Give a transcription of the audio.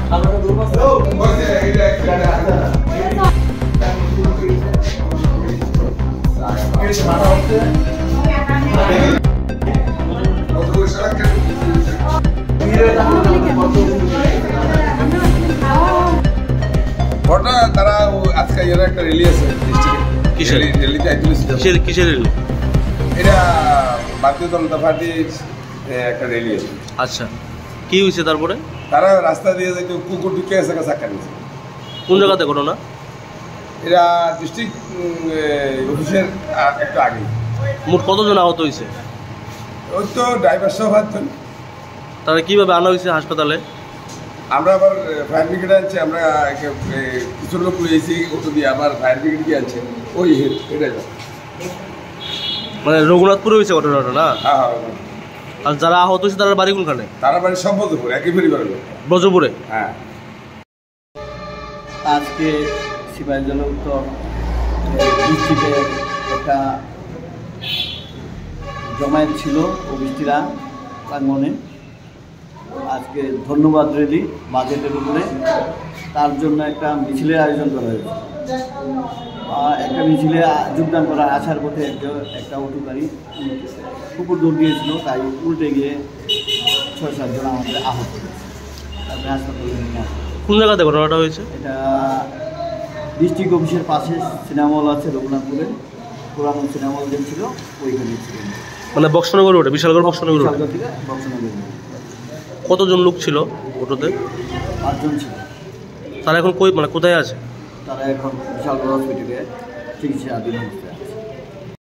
ঘটনা তারা আজকে এর একটা র্যালি আছে কিসের র্যালিতে আইছিল কিসের র্যালি এটা ভারতীয় জনতা পার্টির একটা র্যালি আছে। আচ্ছা কি হয়েছে তারপরে? তারা রাস্তা দিয়ে যাইতে কুকুর ঢুকে এসে চাক্কা নিয়েছে। কোন জায়গাতে ঘটনা? এটা ডিস্ট্রিক্ট অফিসের একটু আগে। মোট কতজন আহত হয়েছে? ওই তো ড্রাইভার সহ 5 জন। তারা কিভাবে আনা হয়েছে হাসপাতালে? আমরা আবার ফায়ার ব্রিগেড আনছি, আমরা কিছু লোক লইছি অটো দিয়ে, আবার ফায়ার ব্রিগেড গিয়ে আনছে ওই এটাই মানে রঘুনাথপুরে হয়েছে ঘটনাটা না? হ্যাঁ। আর যারা আহত হয়েছে তারা বাড়ি কোনখানে? তারা বাড়ি সব ব্রজপুর, একই পরিবারের লোক। ব্রজপুরে? হ্যাঁ। আজকে সিপাহীজলা উত্তর ডিস্ট্রিক্টের একটা জমায়েত ছিল অফিসটিরা প্রাঙ্গণে। আজকে ধন্যবাদ র্যালি বাজেটের উপরে, তার জন্য একটা মিছিলের আয়োজন করা হয়েছে। একটা মিছিলে যোগদান করার আসার পথে একটা অটো গাড়ি কুকুর দৌড় দিয়েছিল, তাই উল্টে গিয়ে 6-7 জন আমাদের আহত হয়েছে। তারপরে হাসপাতালে নিয়ে আসে। কোন জায়গাতে ঘটনাটা হয়েছে? এটা ডিস্ট্রিক্ট অফিসের পাশে সিনেমা হল আছে রঘুনাথপুরে, পুরানো সিনেমা হল যে ছিল ওইখানে ছিল। মানে বক্সনগর রোডে, বিশালগড় বক্সনগর রোডে? বক্সনগর। কতজন লোক ছিল অটোতে? 5 জন ছিল। তারা এখন মানে কোথায় আছে? তারা এখন বিশালগড় হসপিটালে চিকিৎসাধীন।